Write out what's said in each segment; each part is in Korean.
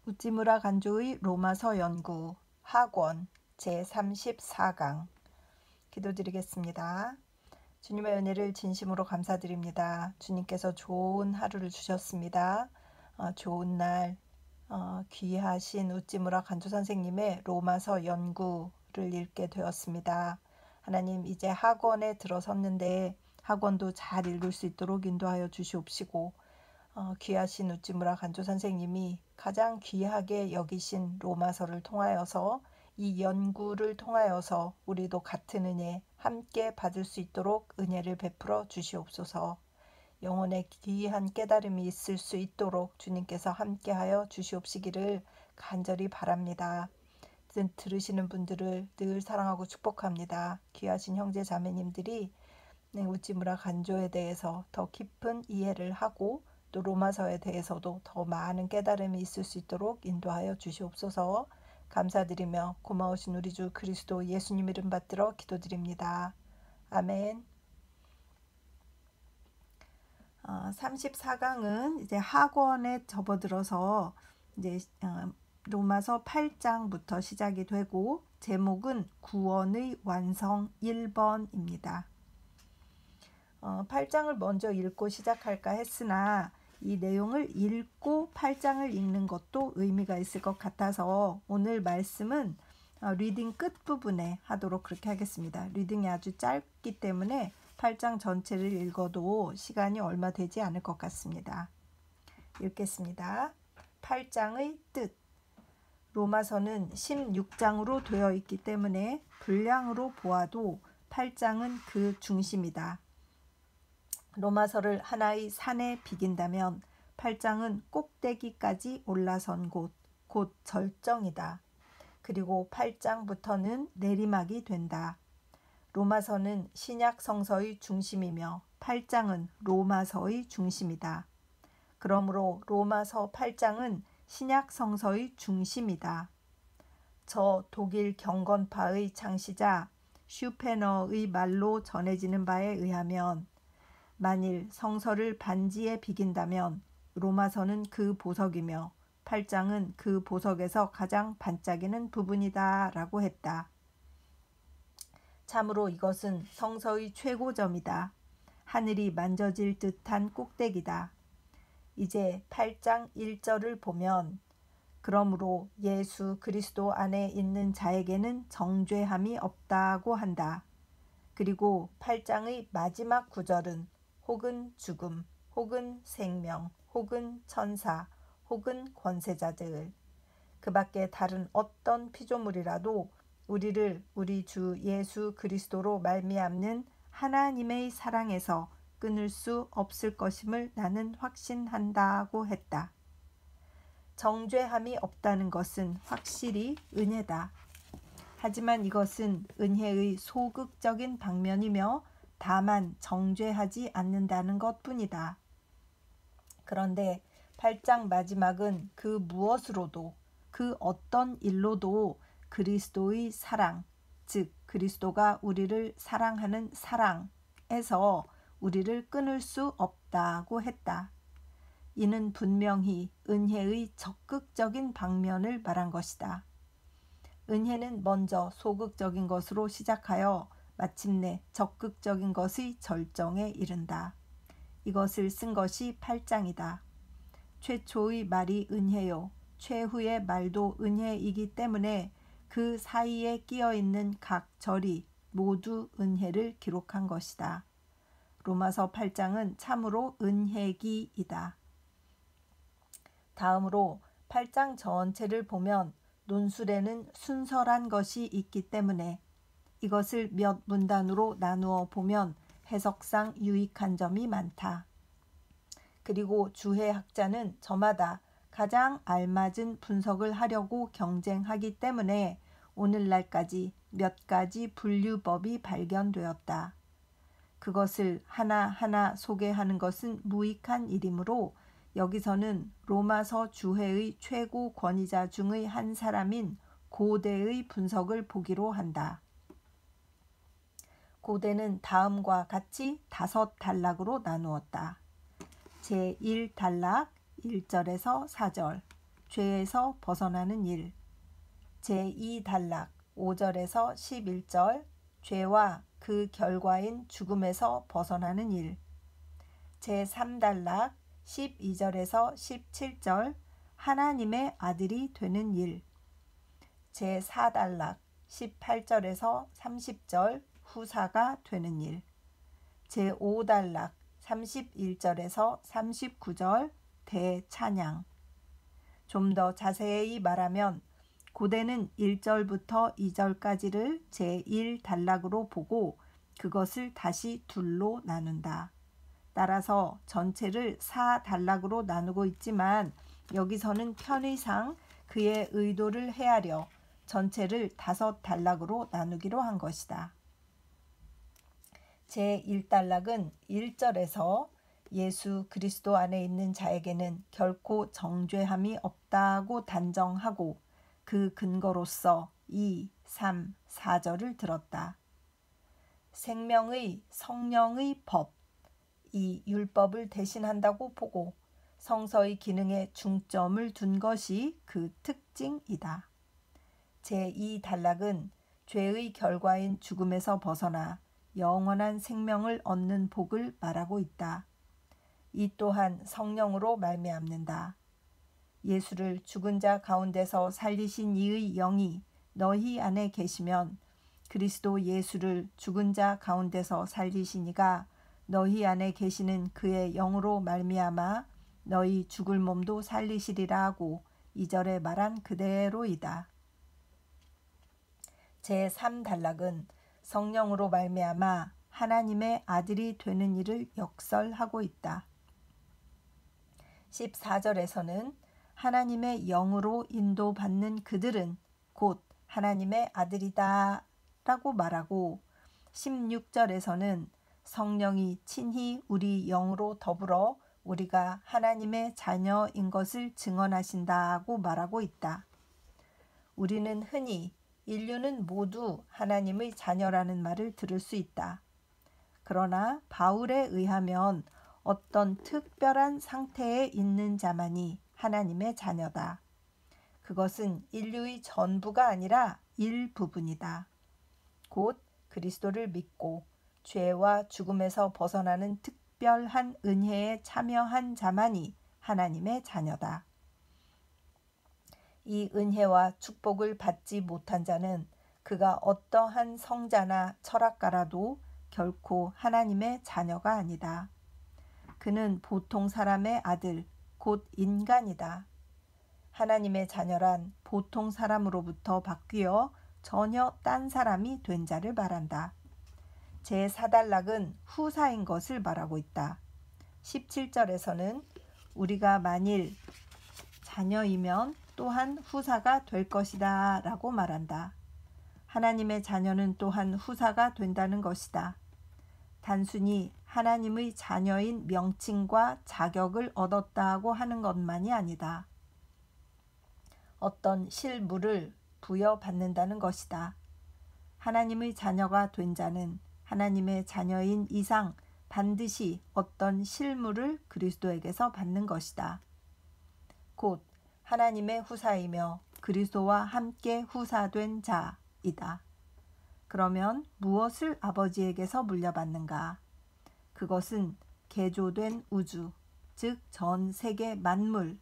우찌무라 간조의 로마서 연구 학원 제34강 기도드리겠습니다. 주님의 은혜를 진심으로 감사드립니다. 주님께서 좋은 하루를 주셨습니다. 좋은 날 귀하신 우찌무라 간조 선생님의 로마서 연구를 읽게 되었습니다. 하나님, 이제 학원에 들어섰는데 학원도 잘 읽을 수 있도록 인도하여 주시옵시고 귀하신 우찌무라 간조 선생님이 가장 귀하게 여기신 로마서를 통하여서 이 연구를 통하여서 우리도 같은 은혜 함께 받을 수 있도록 은혜를 베풀어 주시옵소서. 영혼의 귀한 깨달음이 있을 수 있도록 주님께서 함께하여 주시옵시기를 간절히 바랍니다. 들으시는 분들을 늘 사랑하고 축복합니다. 귀하신 형제 자매님들이 우찌무라 간조에 대해서 더 깊은 이해를 하고 또 로마서에 대해서도 더 많은 깨달음이 있을 수 있도록 인도하여 주시옵소서. 감사드리며 고마우신 우리 주 그리스도 예수님 이름 받들어 기도드립니다. 아멘. 34강은 이제 학원에 접어들어서 이제 로마서 8장부터 시작이 되고 제목은 구원의 완성 1번입니다. 8장을 먼저 읽고 시작할까 했으나 이 내용을 읽고 8장을 읽는 것도 의미가 있을 것 같아서 오늘 말씀은 리딩 끝부분에 하도록 그렇게 하겠습니다. 리딩이 아주 짧기 때문에 8장 전체를 읽어도 시간이 얼마 되지 않을 것 같습니다. 읽겠습니다. 8장의 뜻. 로마서는 16장으로 되어 있기 때문에 분량으로 보아도 8장은 그 중심이다. 로마서를 하나의 산에 비긴다면 8장은 꼭대기까지 올라선 곧 절정이다. 그리고 8장부터는 내리막이 된다. 로마서는 신약 성서의 중심이며 8장은 로마서의 중심이다. 그러므로 로마서 8장은 신약 성서의 중심이다. 저 독일 경건파의 창시자 슈페너의 말로 전해지는 바에 의하면 만일 성서를 반지에 비긴다면 로마서는 그 보석이며 8장은 그 보석에서 가장 반짝이는 부분이다 라고 했다. 참으로 이것은 성서의 최고점이다. 하늘이 만져질 듯한 꼭대기다. 이제 8장 1절을 보면 그러므로 예수 그리스도 안에 있는 자에게는 정죄함이 없다고 한다. 그리고 8장의 마지막 구절은 혹은 죽음, 혹은 생명, 혹은 천사, 혹은 권세자들, 그 밖에 다른 어떤 피조물이라도 우리를 우리 주 예수 그리스도로 말미암는 하나님의 사랑에서 끊을 수 없을 것임을 나는 확신한다고 했다. 정죄함이 없다는 것은 확실히 은혜다. 하지만 이것은 은혜의 소극적인 방면이며 다만 정죄하지 않는다는 것뿐이다. 그런데 8장 마지막은 그 무엇으로도 그 어떤 일로도 그리스도의 사랑, 즉 그리스도가 우리를 사랑하는 사랑에서 우리를 끊을 수 없다고 했다. 이는 분명히 은혜의 적극적인 방면을 말한 것이다. 은혜는 먼저 소극적인 것으로 시작하여 마침내 적극적인 것의 절정에 이른다. 이것을 쓴 것이 8장이다. 최초의 말이 은혜요. 최후의 말도 은혜이기 때문에 그 사이에 끼어있는 각 절이 모두 은혜를 기록한 것이다. 로마서 8장은 참으로 은혜기이다. 다음으로 8장 전체를 보면 논술에는 순서란 것이 있기 때문에 이것을 몇 문단으로 나누어 보면 해석상 유익한 점이 많다. 그리고 주해학자는 저마다 가장 알맞은 분석을 하려고 경쟁하기 때문에 오늘날까지 몇 가지 분류법이 발견되었다. 그것을 하나하나 소개하는 것은 무익한 일이므로 여기서는 로마서 주해의 최고 권위자 중의 한 사람인 고대의 분석을 보기로 한다. 고대는 다음과 같이 5단락으로 나누었다. 제1단락 1절에서 4절, 죄에서 벗어나는 일. 제2단락 5절에서 11절 죄와 그 결과인 죽음에서 벗어나는 일. 제3단락 12절에서 17절 하나님의 아들이 되는 일. 제4단락 18절에서 30절 후사가 되는 일. 제5단락 31절에서 39절 대찬양. 좀 더 자세히 말하면 고대는 1절부터 2절까지를 제1단락으로 보고 그것을 다시 둘로 나눈다. 따라서 전체를 4단락으로 나누고 있지만 여기서는 편의상 그의 의도를 헤아려 전체를 5단락으로 나누기로 한 것이다. 제1단락은 1절에서 예수 그리스도 안에 있는 자에게는 결코 정죄함이 없다고 단정하고 그 근거로서 2, 3, 4절을 들었다. 생명의 성령의 법, 이 율법을 대신한다고 보고 성서의 기능에 중점을 둔 것이 그 특징이다. 제2단락은 죄의 결과인 죽음에서 벗어나 영원한 생명을 얻는 복을 말하고 있다. 이 또한 성령으로 말미암는다. 예수를 죽은 자 가운데서 살리신 이의 영이 너희 안에 계시면 그리스도 예수를 죽은 자 가운데서 살리신 이가 너희 안에 계시는 그의 영으로 말미암아 너희 죽을 몸도 살리시리라 하고 2절에 말한 그대로이다. 제3단락은 성령으로 말미암아 하나님의 아들이 되는 일을 역설하고 있다. 14절에서는 하나님의 영으로 인도받는 그들은 곧 하나님의 아들이다 라고 말하고 16절에서는 성령이 친히 우리 영으로 더불어 우리가 하나님의 자녀인 것을 증언하신다고 말하고 있다. 우리는 흔히 인류는 모두 하나님의 자녀라는 말을 들을 수 있다. 그러나 바울에 의하면 어떤 특별한 상태에 있는 자만이 하나님의 자녀다. 그것은 인류의 전부가 아니라 일부분이다. 곧 그리스도를 믿고 죄와 죽음에서 벗어나는 특별한 은혜에 참여한 자만이 하나님의 자녀다. 이 은혜와 축복을 받지 못한 자는 그가 어떠한 성자나 철학가라도 결코 하나님의 자녀가 아니다. 그는 보통 사람의 아들, 곧 인간이다. 하나님의 자녀란 보통 사람으로부터 바뀌어 전혀 딴 사람이 된 자를 말한다. 제4단락은 후사인 것을 말하고 있다. 17절에서는 우리가 만일 자녀이면 또한 후사가 될 것이다 라고 말한다. 하나님의 자녀는 또한 후사가 된다는 것이다. 단순히 하나님의 자녀인 명칭과 자격을 얻었다고 하는 것만이 아니다. 어떤 실물을 부여받는다는 것이다. 하나님의 자녀가 된 자는 하나님의 자녀인 이상 반드시 어떤 실물을 그리스도에게서 받는 것이다. 곧 하나님의 후사이며 그리스도와 함께 후사된 자이다. 그러면 무엇을 아버지에게서 물려받는가? 그것은 개조된 우주, 즉 전 세계 만물을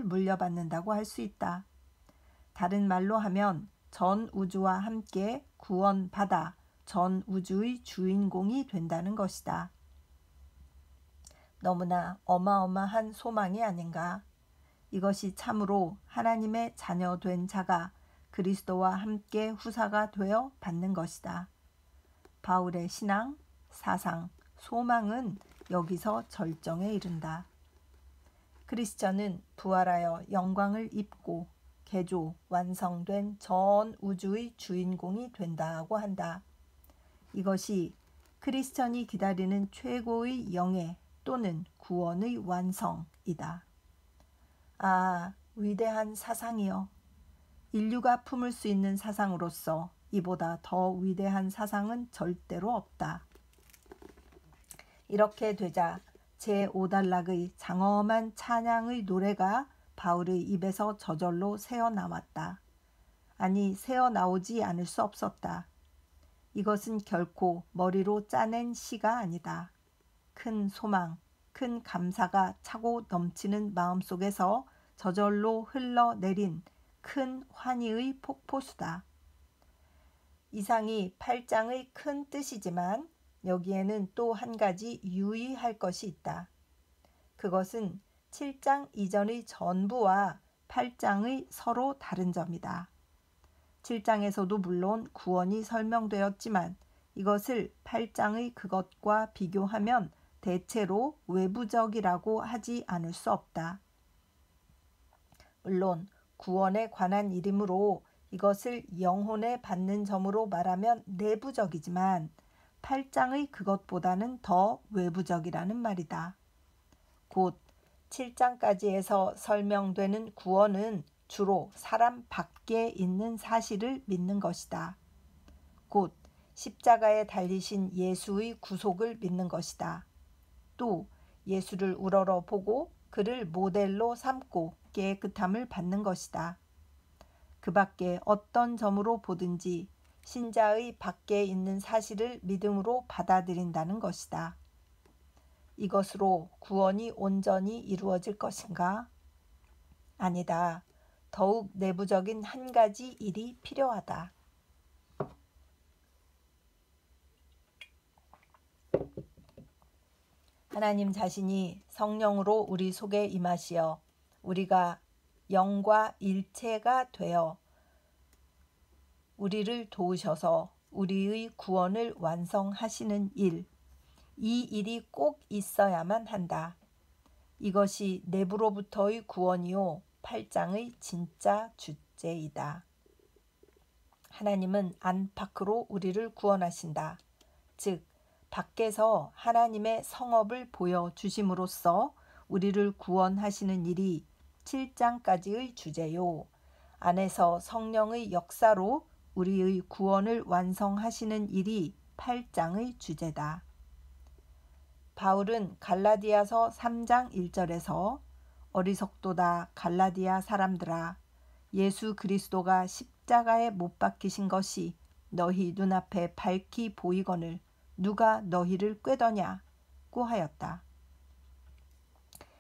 물려받는다고 할 수 있다. 다른 말로 하면 전 우주와 함께 구원받아 전 우주의 주인공이 된다는 것이다. 너무나 어마어마한 소망이 아닌가? 이것이 참으로 하나님의 자녀된 자가 그리스도와 함께 후사가 되어 받는 것이다. 바울의 신앙, 사상, 소망은 여기서 절정에 이른다. 크리스천은 부활하여 영광을 입고 개조, 완성된 전 우주의 주인공이 된다고 한다. 이것이 크리스천이 기다리는 최고의 영예 또는 구원의 완성이다. 아, 위대한 사상이여! 인류가 품을 수 있는 사상으로서 이보다 더 위대한 사상은 절대로 없다. 이렇게 되자 제5단락의 장엄한 찬양의 노래가 바울의 입에서 저절로 새어나왔다. 아니, 새어나오지 않을 수 없었다. 이것은 결코 머리로 짜낸 시가 아니다. 큰 소망, 큰 감사가 차고 넘치는 마음속에서 저절로 흘러내린 큰 환희의 폭포수다. 이상이 8장의 큰 뜻이지만 여기에는 또 한 가지 유의할 것이 있다. 그것은 7장 이전의 전부와 8장의 서로 다른 점이다. 7장에서도 물론 구원이 설명되었지만 이것을 8장의 그것과 비교하면 대체로 외부적이라고 하지 않을 수 없다. 물론 구원에 관한 일이므로 이것을 영혼에 받는 점으로 말하면 내부적이지만 8장의 그것보다는 더 외부적이라는 말이다. 곧 7장까지에서 설명되는 구원은 주로 사람 밖에 있는 사실을 믿는 것이다. 곧 십자가에 달리신 예수의 구속을 믿는 것이다. 또 예수를 우러러보고 그를 모델로 삼고 깨끗함을 받는 것이다. 그 밖에 어떤 점으로 보든지 신자의 밖에 있는 사실을 믿음으로 받아들인다는 것이다. 이것으로 구원이 온전히 이루어질 것인가? 아니다. 더욱 내부적인 한 가지 일이 필요하다. 하나님 자신이 성령으로 우리 속에 임하시어 우리가 영과 일체가 되어 우리를 도우셔서 우리의 구원을 완성하시는 일, 이 일이 꼭 있어야만 한다. 이것이 내부로부터의 구원이요 8장의 진짜 주제이다. 하나님은 안팎으로 우리를 구원하신다. 즉 밖에서 하나님의 성업을 보여주심으로써 우리를 구원하시는 일이 7장까지의 주제요. 안에서 성령의 역사로 우리의 구원을 완성하시는 일이 8장의 주제다. 바울은 갈라디아서 3장 1절에서 어리석도다 갈라디아 사람들아 예수 그리스도가 십자가에 못 박히신 것이 너희 눈앞에 밝히 보이거늘 누가 너희를 꾀더냐고 하였다.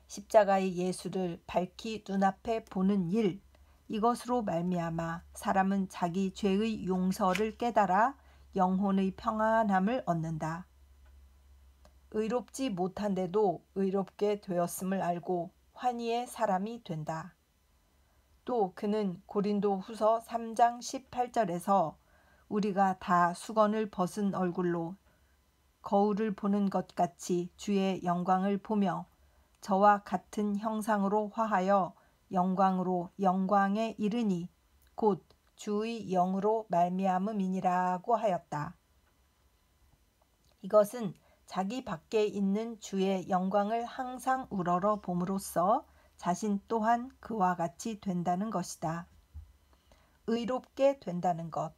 십자가의 예수를 밝히 눈앞에 보는 일, 이것으로 말미암아 사람은 자기 죄의 용서를 깨달아 영혼의 평안함을 얻는다. 의롭지 못한데도 의롭게 되었음을 알고 환희의 사람이 된다. 또 그는 고린도후서 3장 18절에서 우리가 다 수건을 벗은 얼굴로 거울을 보는 것 같이 주의 영광을 보며 저와 같은 형상으로 화하여 영광으로 영광에 이르니 곧 주의 영으로 말미암음이니라고 하였다. 이것은 자기 밖에 있는 주의 영광을 항상 우러러 봄으로써 자신 또한 그와 같이 된다는 것이다. 의롭게 된다는 것,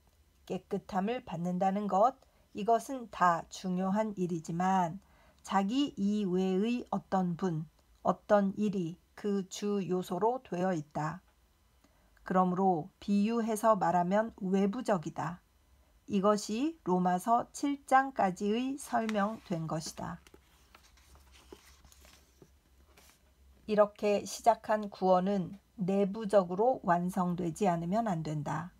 깨끗함을 받는다는 것, 이것은 다 중요한 일이지만 자기 이외의 어떤 분, 어떤 일이 그 주 요소로 되어 있다. 그러므로 비유해서 말하면 외부적이다. 이것이 로마서 7장까지의 설명된 것이다. 이렇게 시작한 구원은 내부적으로 완성되지 않으면 안 된다.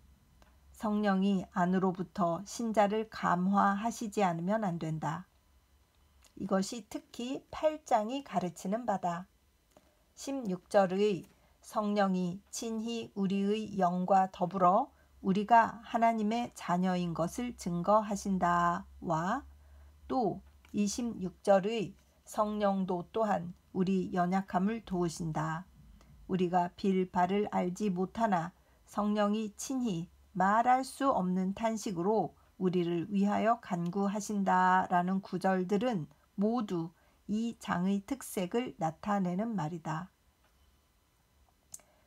성령이 안으로부터 신자를 감화하시지 않으면 안 된다. 이것이 특히 8장이 가르치는 바다. 16절의 성령이 친히 우리의 영과 더불어 우리가 하나님의 자녀인 것을 증거하신다와 또 26절의 성령도 또한 우리 연약함을 도우신다. 우리가 빌 바를 알지 못하나 성령이 친히 말할 수 없는 탄식으로 우리를 위하여 간구하신다라는 구절들은 모두 이 장의 특색을 나타내는 말이다.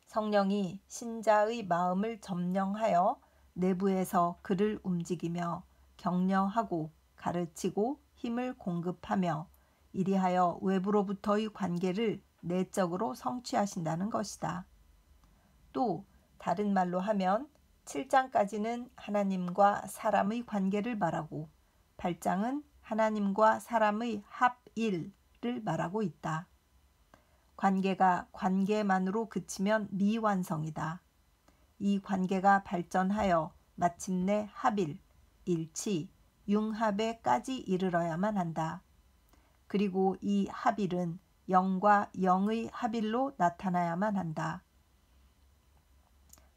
성령이 신자의 마음을 점령하여 내부에서 그를 움직이며 격려하고 가르치고 힘을 공급하며 이리하여 외부로부터의 관계를 내적으로 성취하신다는 것이다. 또 다른 말로 하면 7장까지는 하나님과 사람의 관계를 말하고 8장은 하나님과 사람의 합일을 말하고 있다. 관계가 관계만으로 그치면 미완성이다. 이 관계가 발전하여 마침내 합일, 일치, 융합에까지 이르러야만 한다. 그리고 이 합일은 영과 영의 합일로 나타나야만 한다.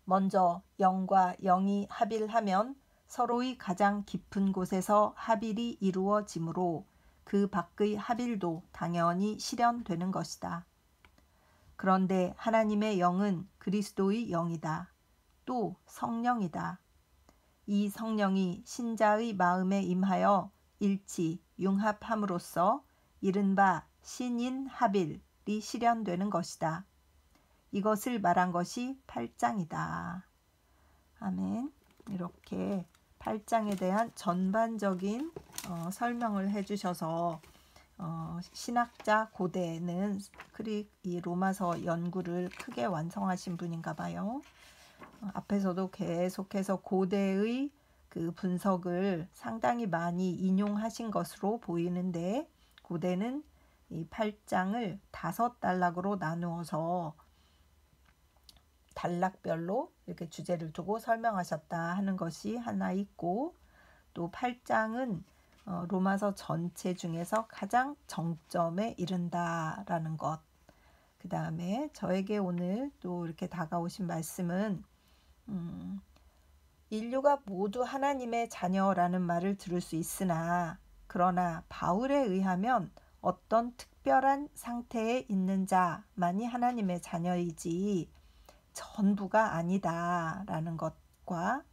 먼저 영과 영이 합일하면 서로의 가장 깊은 곳에서 합일이 이루어지므로 그 밖의 합일도 당연히 실현되는 것이다. 그런데 하나님의 영은 그리스도의 영이다. 또 성령이다. 이 성령이 신자의 마음에 임하여 일치, 융합함으로써 이른바 신인합일이 실현되는 것이다. 이것을 말한 것이 8장이다. 아멘. 이렇게 8장에 대한 전반적인 설명을 해주셔서 신학자 고대는 이 로마서 연구를 크게 완성하신 분인가 봐요. 앞에서도 계속해서 고대의 그 분석을 상당히 많이 인용하신 것으로 보이는데 고대는 이 8장을 5단락으로 나누어서 단락별로 이렇게 주제를 두고 설명하셨다 하는 것이 하나 있고, 또 8장은 로마서 전체 중에서 가장 정점에 이른다라는 것. 그 다음에 저에게 오늘 또 이렇게 다가오신 말씀은 인류가 모두 하나님의 자녀라는 말을 들을 수 있으나 그러나 바울에 의하면 어떤 특별한 상태에 있는 자만이 하나님의 자녀이지 전부가 아니다라는 것과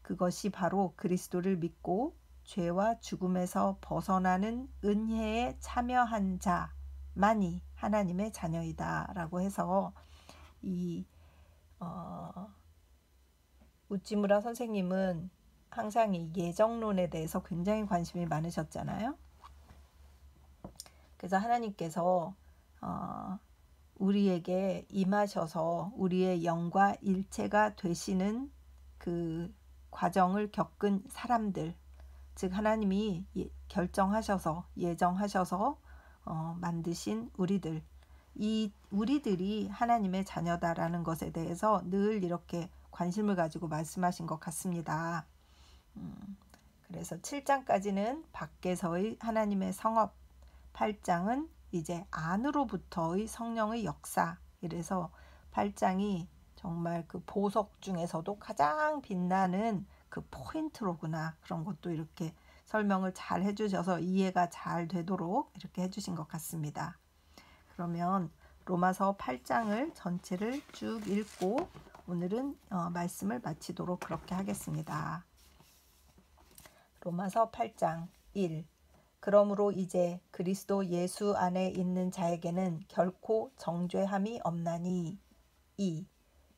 그것이 바로 그리스도를 믿고 죄와 죽음에서 벗어나는 은혜에 참여한 자만이 하나님의 자녀이다라고 해서 이 우찌무라 선생님은 항상 이 예정론에 대해서 굉장히 관심이 많으셨잖아요. 그래서 하나님께서 우리에게 임하셔서 우리의 영과 일체가 되시는 그 과정을 겪은 사람들, 즉 하나님이 결정하셔서 예정하셔서 만드신 우리들, 이 우리들이 하나님의 자녀다라는 것에 대해서 늘 이렇게 관심을 가지고 말씀하신 것 같습니다. 그래서 7장까지는 밖에서의 하나님의 성업, 8장은 이제 안으로부터의 성령의 역사. 이래서 8장이 정말 그 보석 중에서도 가장 빛나는 그 포인트로구나. 그런 것도 이렇게 설명을 잘 해주셔서 이해가 잘 되도록 이렇게 해주신 것 같습니다. 그러면 로마서 8장을 전체를 쭉 읽고 오늘은 말씀을 마치도록 그렇게 하겠습니다. 로마서 8장 1. 그러므로 이제 그리스도 예수 안에 있는 자에게는 결코 정죄함이 없나니 2.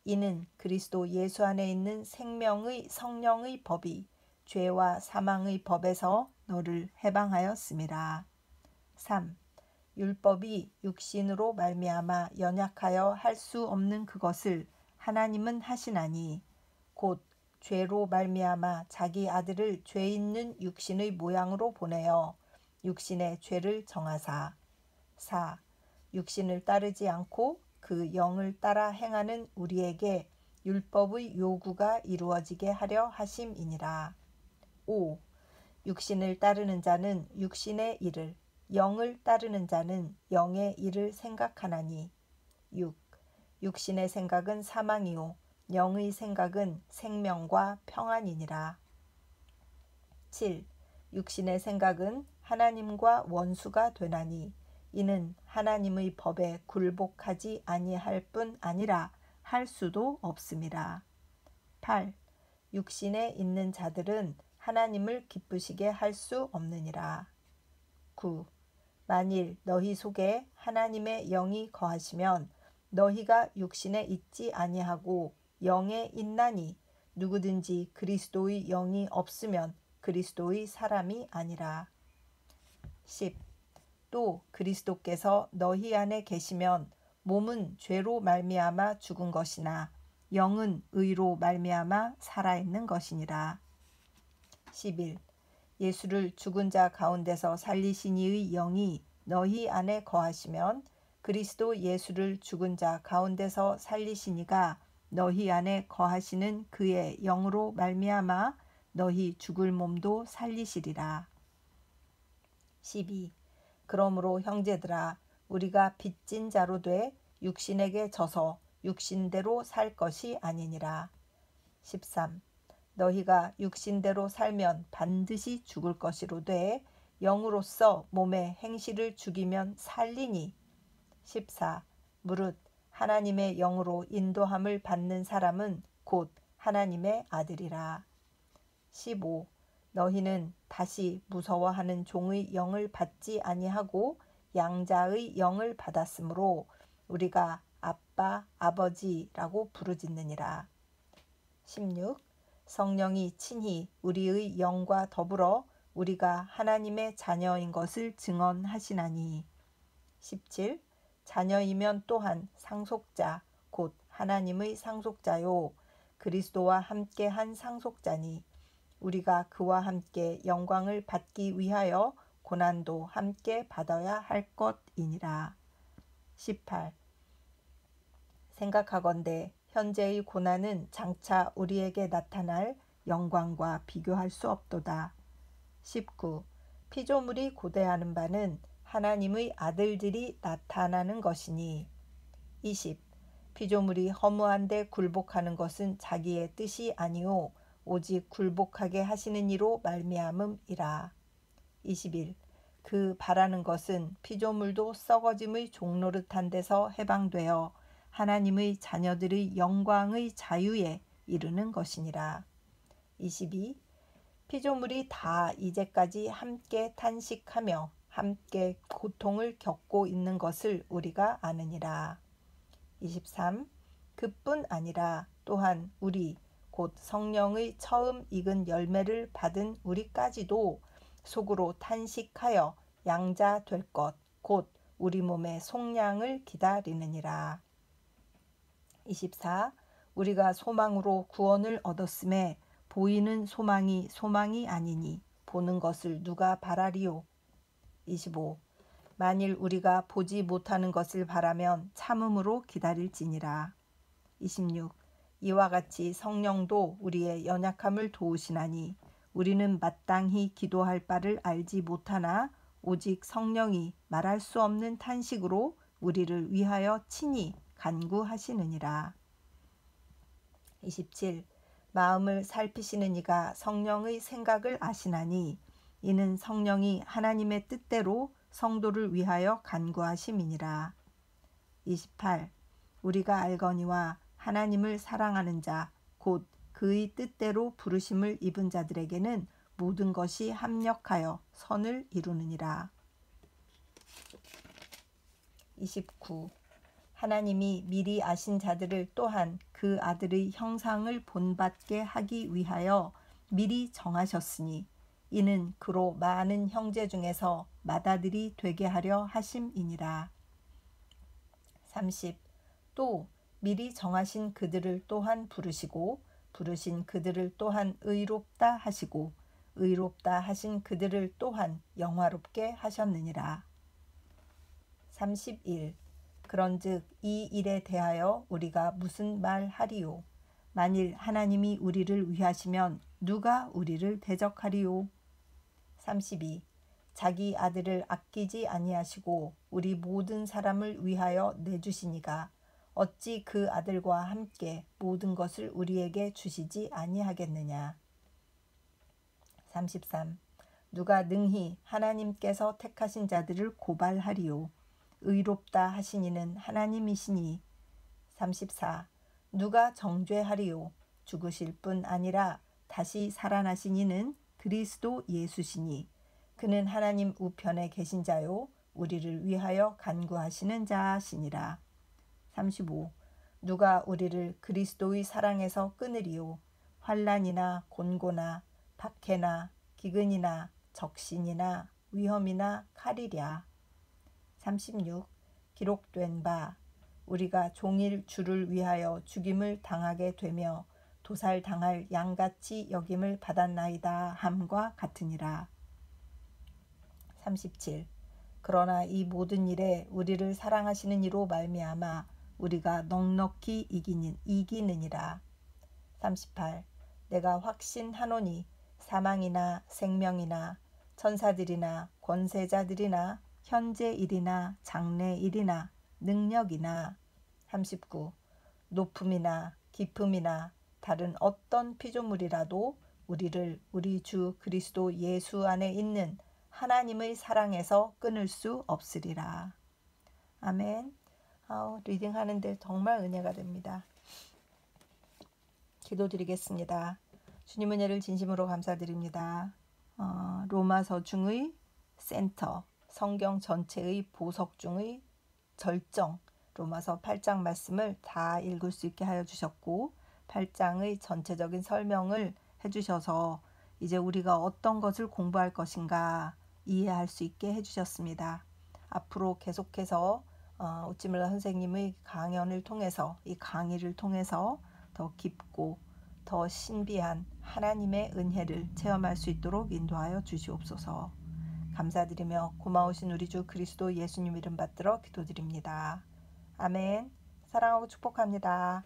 이는 그리스도 예수 안에 있는 생명의 성령의 법이 죄와 사망의 법에서 너를 해방하였음이라. 3. 율법이 육신으로 말미암아 연약하여 할 수 없는 그것을 하나님은 하시나니 곧 죄로 말미암아 자기 아들을 죄 있는 육신의 모양으로 보내어 육신의 죄를 정하사. 4. 육신을 따르지 않고 그 영을 따라 행하는 우리에게 율법의 요구가 이루어지게 하려 하심이니라. 5. 육신을 따르는 자는 육신의 일을, 영을 따르는 자는 영의 일을 생각하나니. 6. 육신의 생각은 사망이요 영의 생각은 생명과 평안이니라. 7. 육신의 생각은 하나님과 원수가 되나니 이는 하나님의 법에 굴복하지 아니할 뿐 아니라 할 수도 없음이라. 8. 육신에 있는 자들은 하나님을 기쁘시게 할 수 없느니라. 9. 만일 너희 속에 하나님의 영이 거하시면 너희가 육신에 있지 아니하고 영에 있나니 누구든지 그리스도의 영이 없으면 그리스도의 사람이 아니라. 10. 또 그리스도께서 너희 안에 계시면 몸은 죄로 말미암아 죽은 것이나 영은 의로 말미암아 살아있는 것이니라. 11. 예수를 죽은 자 가운데서 살리신 이의 영이 너희 안에 거하시면 그리스도 예수를 죽은 자 가운데서 살리신 이가 너희 안에 거하시는 그의 영으로 말미암아 너희 죽을 몸도 살리시리라. 12. 그러므로 형제들아 우리가 빚진 자로 돼 육신에게 져서 육신대로 살 것이 아니니라. 13. 너희가 육신대로 살면 반드시 죽을 것이로되 영으로서 몸의 행실을 죽이면 살리니. 14. 무릇 하나님의 영으로 인도함을 받는 사람은 곧 하나님의 아들이라. 15. 너희는 다시 무서워하는 종의 영을 받지 아니하고 양자의 영을 받았으므로 우리가 아빠, 아버지라고 부르짖느니라. 16. 성령이 친히 우리의 영과 더불어 우리가 하나님의 자녀인 것을 증언하시나니. 17. 자녀이면 또한 상속자 곧 하나님의 상속자요 그리스도와 함께 한 상속자니 우리가 그와 함께 영광을 받기 위하여 고난도 함께 받아야 할 것이니라. 18. 생각하건대 현재의 고난은 장차 우리에게 나타날 영광과 비교할 수 없도다. 19. 피조물이 고대하는 바는 하나님의 아들들이 나타나는 것이니. 20. 피조물이 허무한데 굴복하는 것은 자기의 뜻이 아니오 오직 굴복하게 하시는 이로 말미암음이라. 21. 그 바라는 것은 피조물도 썩어짐의 종노릇한 데서 해방되어 하나님의 자녀들의 영광의 자유에 이르는 것이니라. 22. 피조물이 다 이제까지 함께 탄식하며 함께 고통을 겪고 있는 것을 우리가 아느니라. 23. 그뿐 아니라 또한 우리 곧 성령의 처음 익은 열매를 받은 우리까지도 속으로 탄식하여 양자 될 것 곧 우리 몸의 속량을 기다리느니라. 24. 우리가 소망으로 구원을 얻었음에 보이는 소망이 소망이 아니니 보는 것을 누가 바라리요. 25. 만일 우리가 보지 못하는 것을 바라면 참음으로 기다릴지니라. 26. 이와 같이 성령도 우리의 연약함을 도우시나니 우리는 마땅히 기도할 바를 알지 못하나 오직 성령이 말할 수 없는 탄식으로 우리를 위하여 친히 간구하시느니라. 27. 마음을 살피시는 이가 성령의 생각을 아시나니 이는 성령이 하나님의 뜻대로 성도를 위하여 간구하심이니라. 28. 우리가 알거니와 하나님을 사랑하는 자 곧 그의 뜻대로 부르심을 입은 자들에게는 모든 것이 합력하여 선을 이루느니라. 29. 하나님이 미리 아신 자들을 또한 그 아들의 형상을 본받게 하기 위하여 미리 정하셨으니 이는 그로 많은 형제 중에서 맏아들이 되게 하려 하심이니라. 30. 또 미리 정하신 그들을 또한 부르시고 부르신 그들을 또한 의롭다 하시고 의롭다 하신 그들을 또한 영화롭게 하셨느니라. 31. 그런즉 이 일에 대하여 우리가 무슨 말하리요? 만일 하나님이 우리를 위하시면 누가 우리를 대적하리요? 32. 자기 아들을 아끼지 아니하시고 우리 모든 사람을 위하여 내주시니가 어찌 그 아들과 함께 모든 것을 우리에게 주시지 아니하겠느냐. 33. 누가 능히 하나님께서 택하신 자들을 고발하리요? 의롭다 하신 이는 하나님이시니. 34. 누가 정죄하리요? 죽으실 뿐 아니라 다시 살아나신 이는 그리스도 예수시니 그는 하나님 우편에 계신 자요 우리를 위하여 간구하시는 자시니라. 35. 누가 우리를 그리스도의 사랑에서 끊으리요? 환난이나 곤고나 박해나 기근이나 적신이나 위험이나 칼이랴. 36. 기록된 바 우리가 종일 주를 위하여 죽임을 당하게 되며 도살당할 양같이 여김을 받았나이다 함과 같으니라. 37. 그러나 이 모든 일에 우리를 사랑하시는 이로 말미암아 우리가 넉넉히 이기느니라. 38. 내가 확신하노니 사망이나 생명이나 천사들이나 권세자들이나 현재일이나 장래일이나 능력이나 39. 높음이나 깊음이나 다른 어떤 피조물이라도 우리를 우리 주 그리스도 예수 안에 있는 하나님의 사랑에서 끊을 수 없으리라. 아멘. 리딩하는데 정말 은혜가 됩니다. 기도드리겠습니다. 주님 은혜를 진심으로 감사드립니다. 로마서 중의 센터, 성경 전체의 보석 중의 절정, 로마서 8장 말씀을 다 읽을 수 있게 하여 주셨고 8장의 전체적인 설명을 해주셔서 이제 우리가 어떤 것을 공부할 것인가 이해할 수 있게 해주셨습니다. 앞으로 계속해서 우찌물라 선생님의 강연을 통해서 이 강의를 통해서 더 깊고 더 신비한 하나님의 은혜를 체험할 수 있도록 인도하여 주시옵소서. 감사드리며 고마우신 우리 주 그리스도 예수님 이름 받들어 기도드립니다. 아멘. 사랑하고 축복합니다.